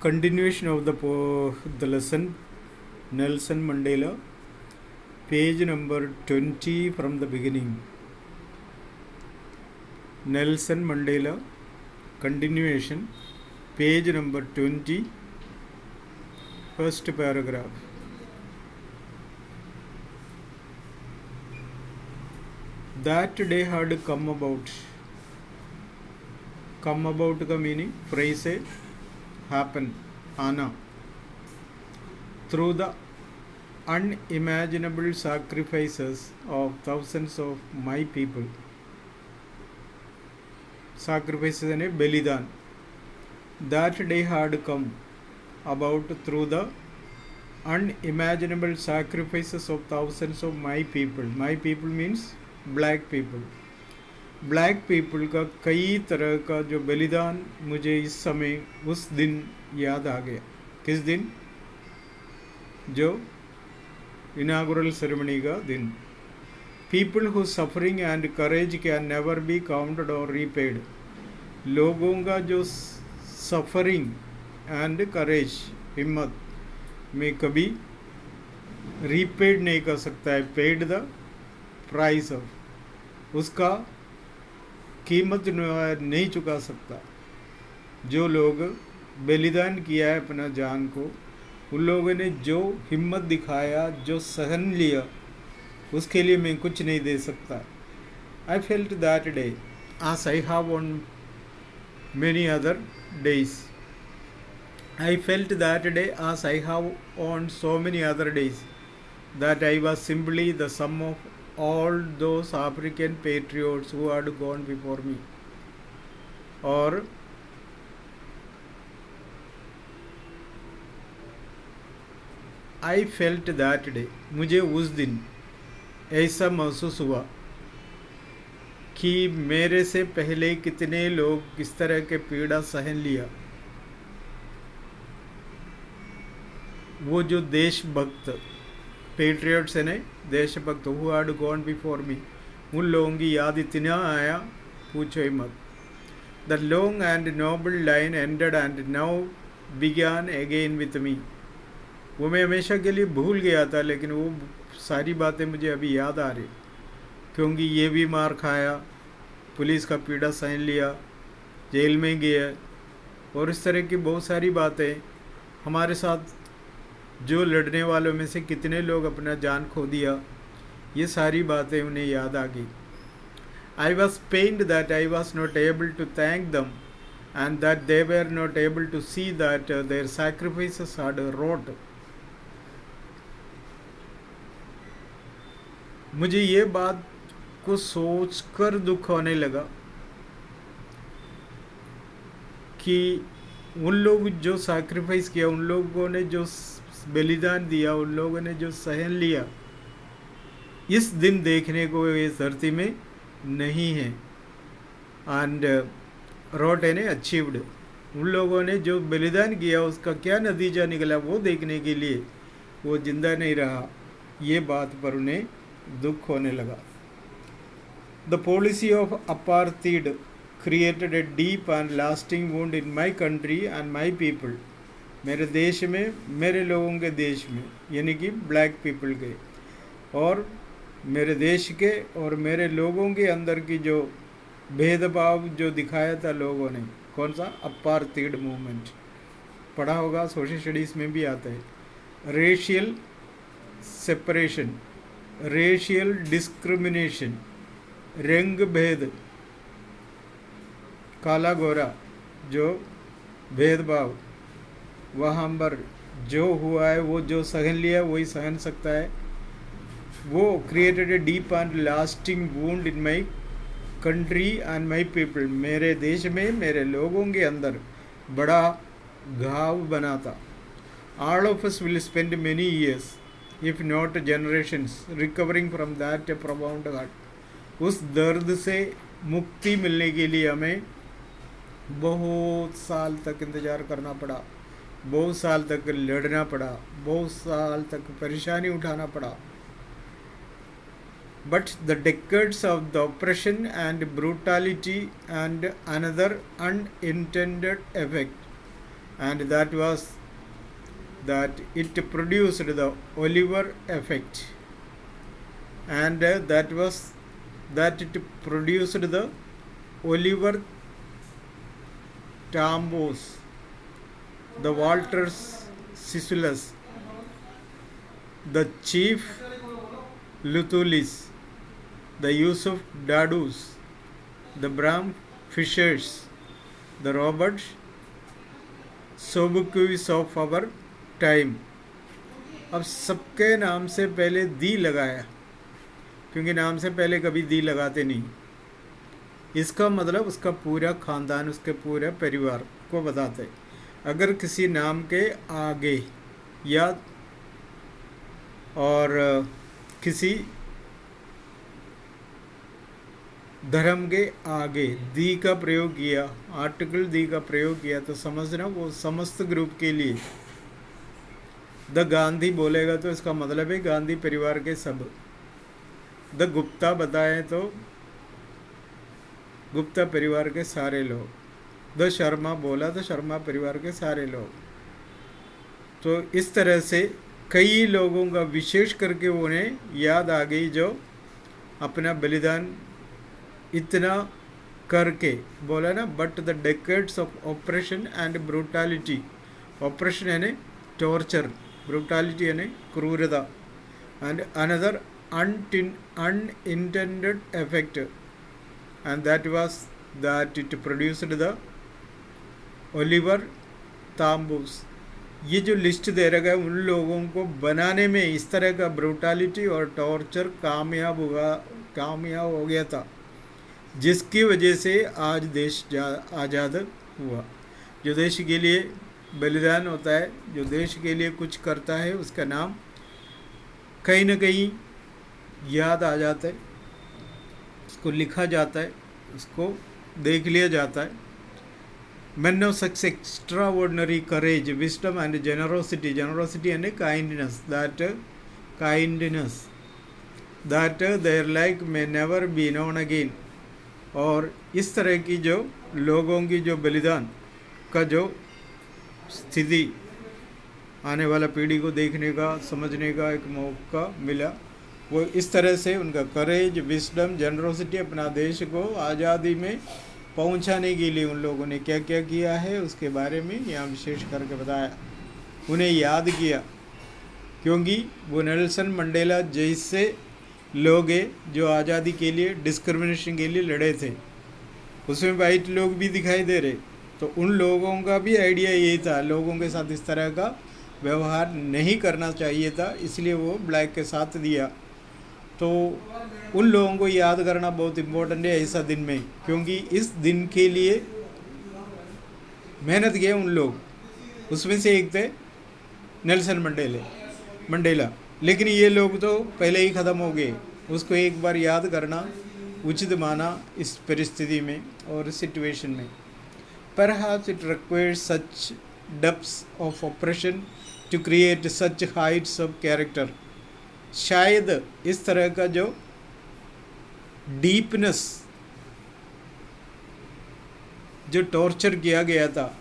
Continuation of the lesson, Nelson Mandela, page number 20 from the beginning. Nelson Mandela, continuation, page number 20, first paragraph. That day had come about. Come about का meaning phrase है happen, आना. Through the unimaginable sacrifices of thousands of my people. Sacrifices यानी बलिदान. That day had come about through the unimaginable sacrifices of thousands of my people. My people means black people. Black people का कई तरह का जो बलिदान मुझे इस समय उस दिन याद आ गया. किस दिन? जो इनागुरल सेरेमनी का दिन. People who suffering and courage can never be counted और रीपेड. लोगों का जो सफरिंग एंड करेज, हिम्मत में कभी रीपेड नहीं कर सकता है. पेड द प्राइस ऑफ, उसका कीमत नहीं चुका सकता. जो लोग बलिदान किया है अपना जान को, उन लोगों ने जो हिम्मत दिखाया, जो सहन लिया, उसके लिए मैं कुछ नहीं दे सकता. I felt that day as I have on many other days. I felt that day as I have on so many other days, that I was simply the sum of all those African patriots who had gone before me. और I felt that day, मुझे उस दिन ऐसा महसूस हुआ कि मेरे से पहले कितने लोग किस तरह के पीड़ा सहन लिया. वो जो देशभक्त, पेट्रियट्स है ने देशभक्त, who had gone before me, उन लोगों की याद इतना आया पूछो ही मत. The long and noble line ended and now began again with me. वो मैं हमेशा के लिए भूल गया था, लेकिन वो सारी बातें मुझे अभी याद आ रही, क्योंकि ये भी मार खाया, पुलिस का पीड़ा सहन लिया, जेल में गया, और इस तरह की बहुत सारी बातें. हमारे साथ जो लड़ने वालों में से कितने लोग अपना जान खो दिया, ये सारी बातें उन्हें याद आ गई. I was pained that I was not able to thank them and that they were not able to see that their sacrifices had wrought. मुझे ये बात को सोचकर दुख होने लगा कि उन लोग जो सैक्रिफाइस किया, उन लोगों ने जो बलिदान दिया, उन लोगों ने जो सहन लिया, इस दिन देखने को इस धरती में नहीं है. एंड रोट ने अचीव्ड, उन लोगों ने जो बलिदान किया उसका क्या नतीजा निकला, वो देखने के लिए वो जिंदा नहीं रहा. ये बात पर उन्हें दुख होने लगा. The policy of apartheid created a deep and lasting wound in my country and my people. मेरे देश में, मेरे लोगों के देश में, यानी कि ब्लैक पीपल के, और मेरे देश के और मेरे लोगों के अंदर की जो भेदभाव जो दिखाया था लोगों ने. कौन सा? Apartheid movement. पढ़ा होगा, सोशल स्टडीज़ में भी आता है. रेशियल सेपरेशन, रेशियल डिस्क्रिमिनेशन, रंग भेद, काला गोरा, जो भेदभाव, वहाँ पर जो हुआ है, वो जो सहन लिया वही सहन सकता है. वो created a deep and lasting wound in my country and my people. मेरे देश में, मेरे लोगों के अंदर बड़ा घाव बना था. All of us will spend many years if not generations recovering from that profound hurt. उस दर्द से मुक्ति मिलने के लिए हमें बहुत साल तक इंतज़ार करना पड़ा, बहुत साल तक लड़ना पड़ा, बहुत साल तक परेशानी उठाना पड़ा. But the decades of the oppression and brutality and another unintended effect and that was that it produced the Oliver effect, and that was that it produced the Oliver Tambos, the Walter Sissulus, the Chief Lutulis, the Yusuf Dadus, the Bram Fishers, the Robert Sobuquis of our time. अब सबके नाम से पहले दी लगाया, क्योंकि नाम से पहले कभी दी लगाते नहीं। इसका मतलब उसका पूरा ख़ानदान, उसके पूरे परिवार को बताते। अगर किसी नाम के आगे या और किसी धर्म के आगे दी का प्रयोग किया, आर्टिकल दी का प्रयोग किया, तो समझना वो समस्त ग्रुप के लिए। द गांधी बोलेगा तो इसका मतलब है गांधी परिवार के सब। द गुप्ता बताएं तो गुप्ता परिवार के सारे लोग। द शर्मा बोला तो शर्मा परिवार के सारे लोग। तो इस तरह से कई लोगों का विशेष करके उन्हें याद आ गई जो अपना बलिदान इतना करके, बोला ना, but the decades of operation and brutality, operation यानी टॉर्चर, ब्रूटैलिटी यानी क्रूरता, and another unintended effect, and that was that it produced the Oliver Tambos। ये जो लिस्ट दे रखा है उन लोगों को बनाने में इस तरह का ब्रूटैलिटी और टॉर्चर कामयाब हो गया था, जिसकी वजह से आज देश आज़ाद हुआ। जो देश के लिए बलिदान होता है, जो देश के लिए कुछ करता है, उसका नाम कहीं ना कहीं याद आ जाता है, उसको लिखा जाता है, उसको देख लिया जाता है। Men of such extraordinary courage, wisdom and generosity, generosity and kindness, that their like may never be known again। और इस तरह की जो लोगों की जो बलिदान का जो स्थिति आने वाला पीढ़ी को देखने का, समझने का एक मौका मिला, वो इस तरह से उनका करेज, विस्डम, जनरोसिटी, अपना देश को आज़ादी में पहुंचाने के लिए उन लोगों ने क्या क्या किया है उसके बारे में यहाँ विशेष करके बताया। उन्हें याद किया क्योंकि वो नेल्सन मंडेला जैसे लोग हैं जो आज़ादी के लिए, डिस्क्रिमिनेशन के लिए लड़े थे। उसमें वाइट लोग भी दिखाई दे रहे, तो उन लोगों का भी आइडिया यही था, लोगों के साथ इस तरह का व्यवहार नहीं करना चाहिए था, इसलिए वो ब्लैक के साथ दिया। तो उन लोगों को याद करना बहुत इम्पोर्टेंट है ऐसा दिन में, क्योंकि इस दिन के लिए मेहनत किए उन लोग। उसमें से एक थे नेल्सन मंडेला, लेकिन ये लोग तो पहले ही ख़त्म हो गए। उसको एक बार याद करना उचित माना इस परिस्थिति में और सिचुएशन में। Perhaps it requires such depths of oppression to create such heights of character। शायद इस तरह का जो डीपनेस, जो टॉर्चर किया गया था,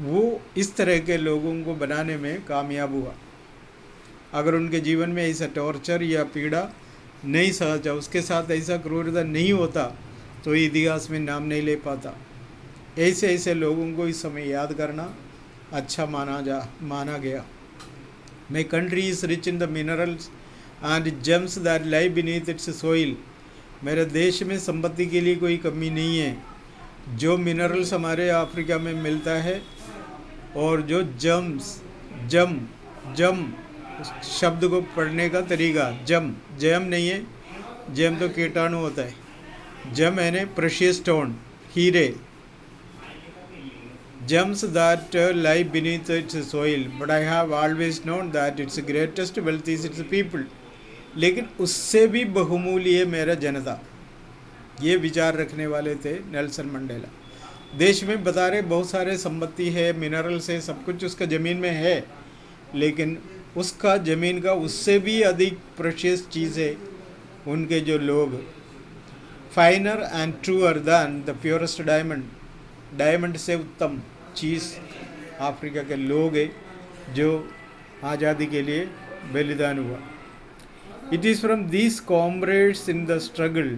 वो इस तरह के लोगों को बनाने में कामयाब हुआ। अगर उनके जीवन में ऐसा टॉर्चर या पीड़ा नहीं सहजा, उसके साथ ऐसा क्रूरता नहीं होता, तो इतिहास में नाम नहीं ले पाता। ऐसे लोगों को इस समय याद करना अच्छा माना गया। My country is rich in the minerals and gems that lie beneath its soil। मेरे देश में संपत्ति के लिए कोई कमी नहीं है। जो मिनरल्स हमारे अफ्रीका में मिलता है और जो जम शब्द को पढ़ने का तरीका, जम नहीं है, जम तो कीटाणु होता है। जम यानी प्रेशियस स्टोन, हीरे। Gems that lie beneath its soil, but I have always known that its greatest wealth is its people। लेकिन उससे भी बहुमूल्य है मेरा जनता। ये विचार रखने वाले थे नेल्सन मंडेला। देश में बता रहे बहुत सारे संपत्ति है, मिनरल्स है, सब कुछ उसका ज़मीन में है, लेकिन उसका ज़मीन का उससे भी अधिक प्रेशियस चीज़ है उनके जो लोग। Finer and truer than the purest diamond, diamond से उत्तम चीज़ अफ्रीका के लोग हैं जो आज़ादी के लिए बलिदान हुआ. It is from these comrades in the struggle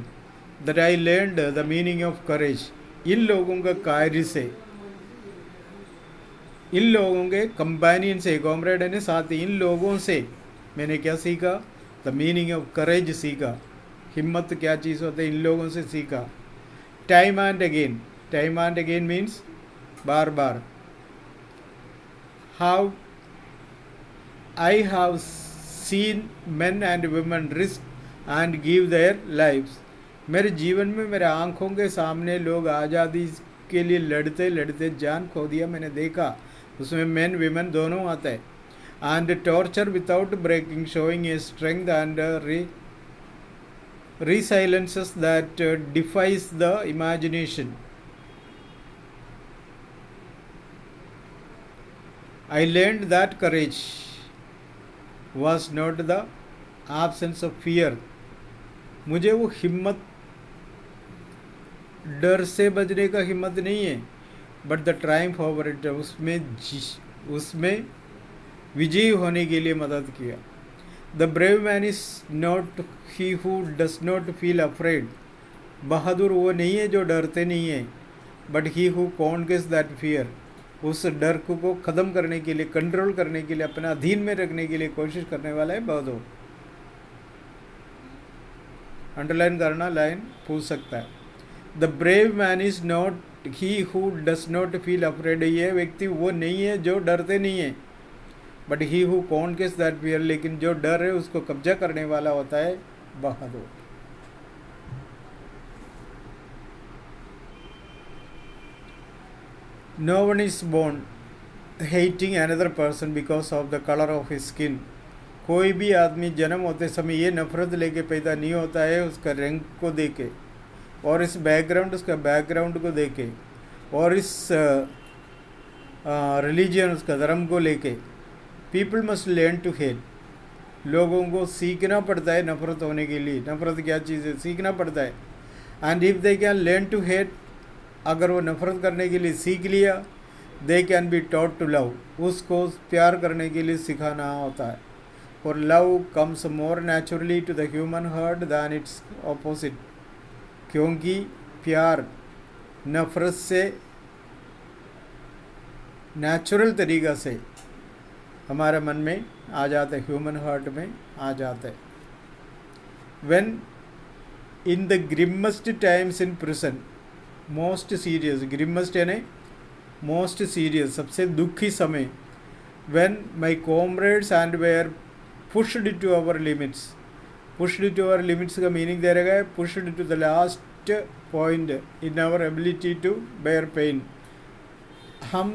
that I learned the meaning of courage. इन लोगों का कार्य से, इन लोगों के कंपेनियन से, कॉमरेड ने साथ, इन लोगों से मैंने क्या सीखा? द मीनिंग ऑफ करेज सीखा. हिम्मत क्या चीज़ होती है, इन लोगों से सीखा. Time and again, time and again means bar bar. How I have seen men and women risk and give their lives. मेरे जीवन में मेरे आँखों के सामने लोग आज़ादी के लिए लड़ते लड़ते जान खो दिया मैंने देखा. उसमें men women दोनों आते हैं. and torture without breaking, showing a strength and resiliences that defies the imagination. I learned that courage was not the absence of fear. मुझे वो हिम्मत, डर से बचने का हिम्मत नहीं है, but the triumph over it, उसमें विजयी होने के लिए मदद किया. The brave man is not he who does not feel afraid. बहादुर वो नहीं है जो डरते नहीं है, but he who conquest that fear. उस डर को ख़त्म करने के लिए, कंट्रोल करने के लिए, अपने अधीन में रखने के लिए कोशिश करने वाला है बहादुर. अंडरलाइन करना, लाइन पूछ सकता है. The brave man is not he who does not feel afraid. ये व्यक्ति वो नहीं है जो डरते नहीं है, but he who conquest that fear. लेकिन जो डर है उसको कब्जा करने वाला होता है बहादुर. No one is born hating another person because of the color of his skin. कोई भी आदमी जन्म होते समय ये नफरत लेके पैदा नहीं होता है उसका रंग को देके, और इस बैकग्राउंड, उसका बैकग्राउंड को देके, और इस रिलीजन, उसका धर्म को लेके. People must learn to hate. लोगों को सीखना पड़ता है नफरत होने के लिए. नफरत क्या चीज़ है, सीखना पड़ता है. And if they can learn to hate, अगर वो नफरत करने के लिए सीख लिया, they can be taught to love. उसको प्यार करने के लिए सिखाना होता है. और love comes more naturally to the human heart than its opposite. क्योंकि प्यार नफरत से नेचुरल तरीक़ा से हमारे मन में आ जाता है, ह्यूमन हार्ट में आ जाता है. When in the grimmest times in prison, most serious, grimmest यानी मोस्ट सीरियस, सबसे दुखी समय. When my comrades and were pushed to our limits. Pushed to our limits का मीनिंग दे रहा है pushed to the last point in our ability to bear pain. हम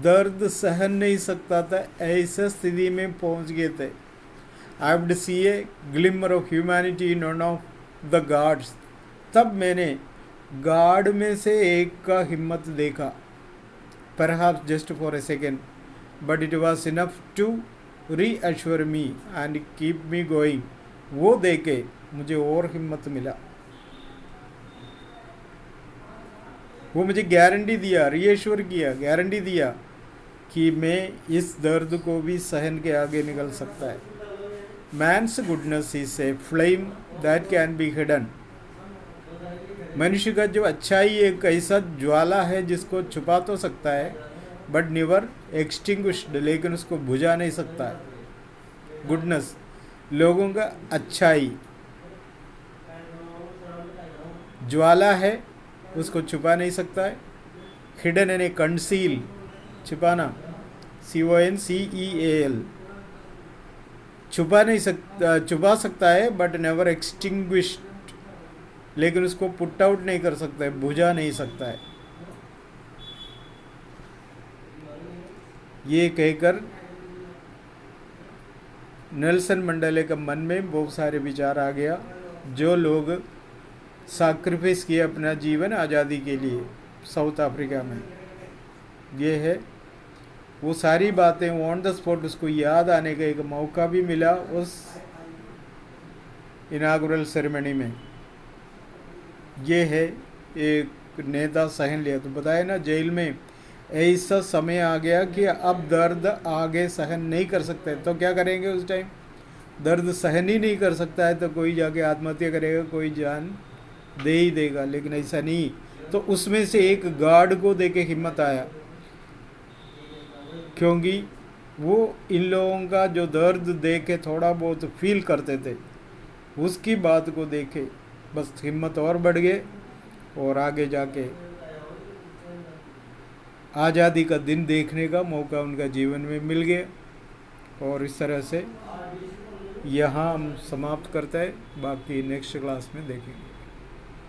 दर्द सहन नहीं सकता था, ऐसा स्थिति में पहुंच गए थे. I would see a glimmer of humanity in one of the guards. तब मैंने गार्ड में से एक का हिम्मत देखा. Perhaps just for a second, but it was enough to reassure me and keep me going. वो देखे मुझे और हिम्मत मिला. वो मुझे गारंटी दिया, रीअश्योर किया, गारंटी दिया कि मैं इस दर्द को भी सहन के आगे निकल सकता है. Man's goodness is a flame that can be hidden. मनुष्य का जो अच्छाई एक ऐसा ज्वाला है जिसको छुपा तो सकता है, बट नेवर एक्सटिंग्विश्ड, लेकिन उसको बुझा नहीं सकता है. गुडनेस, लोगों का अच्छाई ज्वाला है, उसको छुपा नहीं सकता है. हिडन यानी कंसील, छिपाना, CONCEAL. छुपा सकता है बट नेवर एक्सटिंग्विश्ड, लेकिन उसको पुट आउट नहीं कर सकता है, बुझा नहीं सकता है. ये कहकर नेल्सन मंडेला के मन में बहुत सारे विचार आ गया. जो लोग सैक्रिफाइस किए अपना जीवन आज़ादी के लिए साउथ अफ्रीका में, ये है वो सारी बातें ऑन द स्पॉट उसको याद आने का एक मौका भी मिला उस इनागुरल सेरेमनी में. ये है एक नेता सहन लिया। तो बताया ना, जेल में ऐसा समय आ गया कि अब दर्द आगे सहन नहीं कर सकते, तो क्या करेंगे उस टाइम? दर्द सहन ही नहीं कर सकता है तो कोई जाके आत्महत्या करेगा, कोई जान दे ही देगा। लेकिन ऐसा नहीं, तो उसमें से एक गार्ड को देके हिम्मत आया, क्योंकि वो इन लोगों का जो दर्द देखे थोड़ा बहुत फील करते थे, उसकी बात को देखे बस हिम्मत और बढ़ गए, और आगे जाके आज़ादी का दिन देखने का मौका उनका जीवन में मिल गया। और इस तरह से यहाँ हम समाप्त करते हैं, बाकी नेक्स्ट क्लास में देखेंगे।